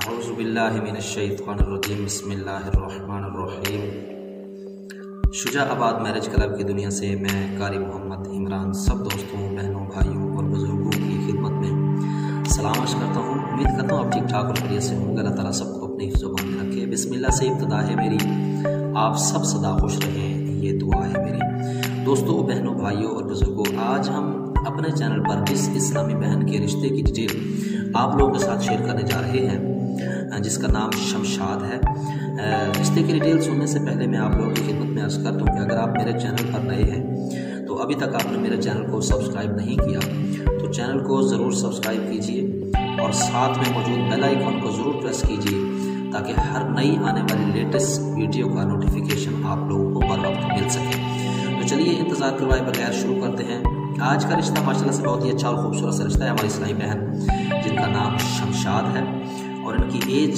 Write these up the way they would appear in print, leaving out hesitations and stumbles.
अऊज़ुबिल्लाहिमिनश्शैतानिर्रजीम बिस्मिल्लाहिर्रहमानिर्रहीम। शुजाआबाद marriage club की दुनिया से मैं कारी मोहम्मद इमरान सब दोस्तों, बहनों, भाइयों और बुज़ुर्गों की खिदमत में सलाम अर्ज़ करता हूँ। उम्मीद करता हूँ आप ठीक ठाक और खैरियत से होंगे। अल्लाह ताला सबको अपनी हिफ्ज़-ओ-मान में रखे। बिस्मिल्लाह से इब्तिदा है मेरी, आप सब सदा खुश रहें, ये दुआ है मेरी। दोस्तों, बहनों, भाइयों और बुज़ुर्गों, आज हम अपने चैनल पर जिस इस्लामी बहन के रिश्ते की डिटेल आप लोगों के साथ शेयर करने जा रहे हैं, जिसका नाम शमशाद है। रिश्ते की डिटेल सुनने से पहले मैं आप लोगों की खिदमत में अर्ज़ कर दूँ कि अगर आप मेरे चैनल पर नए हैं तो अभी तक आपने मेरे चैनल को सब्सक्राइब नहीं किया तो चैनल को ज़रूर सब्सक्राइब कीजिए और साथ में मौजूद बेल आइकन को ज़रूर प्रेस कीजिए ताकि हर नई आने वाली लेटेस्ट वीडियो का नोटिफिकेशन आप लोगों को बर वक्त मिल सके। तो चलिए इंतज़ार करवाए बगैर शुरू करते हैं। आज का रिश्ता माशाल्लाह से बहुत ही अच्छा और खूबसूरत सा रिश्ता है। हमारी इस्लामी बहन जिनका नाम शमशाद है और इनकी एज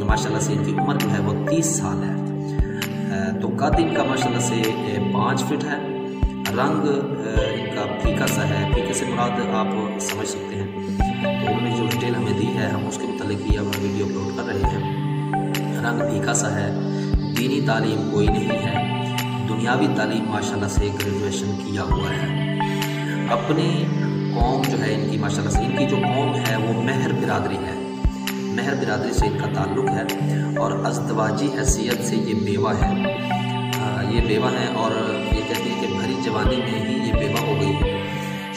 माशाल्लाह से, इनकी उम्र जो है वो 30 साल है। तो कद इनका माशाल्लाह से 5 फीट है। रंग इनका फीका सा है। फीके से मुराद आप समझ सकते हैं। तो उन्होंने जो डिटेल हमें दी है हम उसके मुतालिक भी अब वीडियो अपलोड कर रहे हैं। रंग फीका सा है। दीनी तालीम कोई नहीं है। दुनियावी तालीम माशाल्लाह से ग्रेजुएशन किया हुआ है। अपनी कौम जो है इनकी माशाल्लाह से, इनकी जो कौम है वो मेहर बिरादरी है। मेहर बिरादरी से इनका ताल्लुक़ है और अज़दवाजी हैसियत से ये बेवा है। ये बेवा है और ये कहती है कि भरी जवानी में ही ये बेवा हो गई है।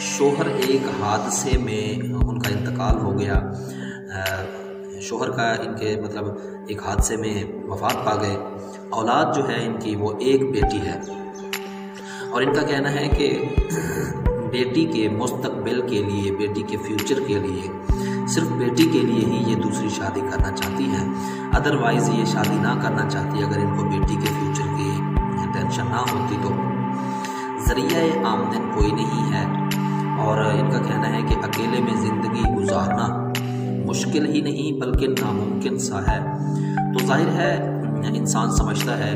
शोहर एक हादसे में उनका इंतकाल हो गया। शोहर का इनके मतलब एक हादसे में वफ़ात पा गए। औलाद जो है इनकी वो एक बेटी है और इनका कहना है कि बेटी के मुस्तकबिल के लिए, बेटी के फ्यूचर के लिए, सिर्फ बेटी के लिए ही ये दूसरी शादी करना चाहती हैं। अदरवाइज़ ये शादी ना करना चाहती अगर इनको बेटी के फ्यूचर की टेंशन ना होती तो। ज़रिया आमदन कोई नहीं है और इनका कहना है कि अकेले में ज़िंदगी गुजारना मुश्किल ही नहीं बल्कि नामुमकिन सा है। तो जाहिर है इंसान समझता है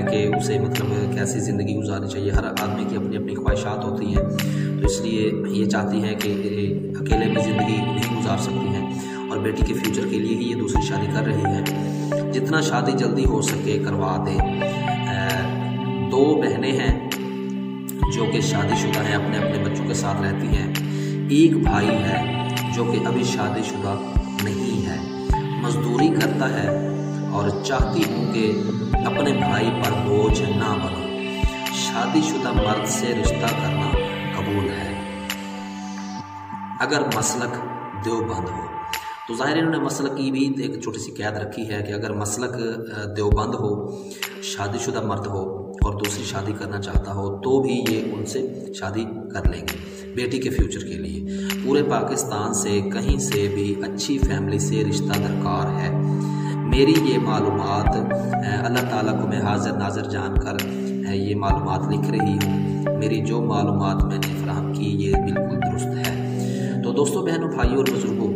कि उसे मतलब कैसी ज़िंदगी गुजारनी चाहिए। हर आदमी की अपनी अपनी ख्वाहिशात होती हैं, तो इसलिए ये चाहती हैं कि अकेले में ज़िंदगी नहीं गुजार सकती हैं और बेटी के फ्यूचर के लिए ही ये दूसरी शादी कर रही है। जितना शादी जल्दी हो सके करवा दे। 2 बहनें हैं जो कि शादीशुदा हैं, अपने अपने बच्चों के साथ रहती हैं। एक भाई है जो कि अभी शादीशुदा नहीं है, मजदूरी करता है और चाहती हूँ कि अपने भाई पर बोझ ना बनो। शादीशुदा मर्द से रिश्ता करना कबूल है अगर मसलक देवबंद हो। तो ज़ाहिर इन्होंने मसलक की भी एक छोटी सी कैद रखी है कि अगर मसलक देवबंद हो, शादीशुदा मर्द हो और दूसरी शादी करना चाहता हो तो भी ये उनसे शादी कर लेंगे बेटी के फ्यूचर के लिए। पूरे पाकिस्तान से कहीं से भी अच्छी फैमिली से रिश्ता दरकार है। मेरी ये मालूमात अल्लाह ताला को मैं हाज़िर नाज़िर जानकर ये मालूमात लिख रही हूँ। मेरी जो मालूमात मैंने फराहम की ये बिल्कुल दुरुस्त है। तो दोस्तों, बहनों, भाइयों और बुज़ुर्गों,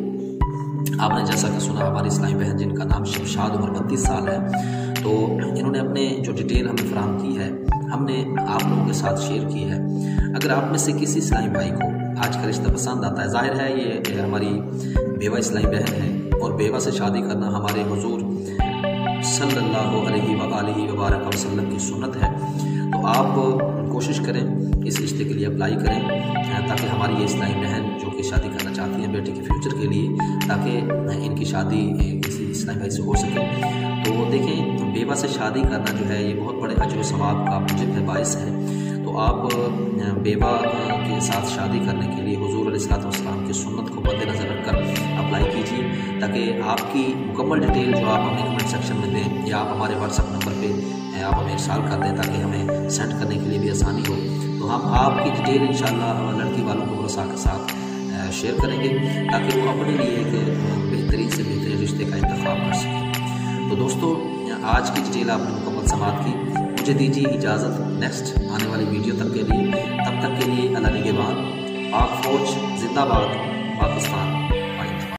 आपने जैसा कि सुना हमारी इस्लामी बहन जिनका नाम शमशाद, उम्र 32 साल है। तो इन्होंने अपने जो डिटेल हमें फराहम की है हमने आप लोगों के साथ शेयर की है। अगर आप में से किसी इस्लामी भाई को आज का रिश्ता पसंद आता है, जाहिर है ये हमारी बेवा इस्लामी बहन है और बेवा से शादी करना हमारे हुजूर सल्लल्लाहु अलैहि वसल्लम की सुन्नत है। तो आप कोशिश करें इस रिश्ते के लिए अप्लाई करें ताकि हमारी ये इस्लामी बहन जो कि शादी करना चाहती हैं बेटी के फ्यूचर के लिए, ताकि इनकी शादी किसी इस्लामी भाई से हो सके। तो देखें, बेवा से शादी करना जो है ये बहुत बड़े अजर सवाब का मुझे बायस है। तो आप बेवा के साथ शादी करने के लिए हुजूर अलैहिस्सलाम की सुन्नत को मद्देनज़र रखकर अप्लाई कीजिए ताकि आपकी मुकम्मल डिटेल जो आप हमें कमेंट सेक्शन में दें या आप हमारे व्हाट्सएप नंबर पे आप हमें इरसाल कर दें ताकि हमें सेंड करने के लिए भी आसानी हो। तो हम आपकी डिटेल इंशाल्लाह लड़की वालों को भरोसा के साथ शेयर करेंगे ताकि वो अपने लिए एक बेहतरीन से बेहतरीन रिश्ते का इंतखाब कर सकें। तो दोस्तों, आज की डिटेल आपने मुकम्मल समाप्त की। मुझे दीजिए इजाज़त नेक्स्ट आने वाली वीडियो तक के लिए। तब तक के लिए अल्लाह निगहबान। पाक फौज जिंदाबाद, पाकिस्तान।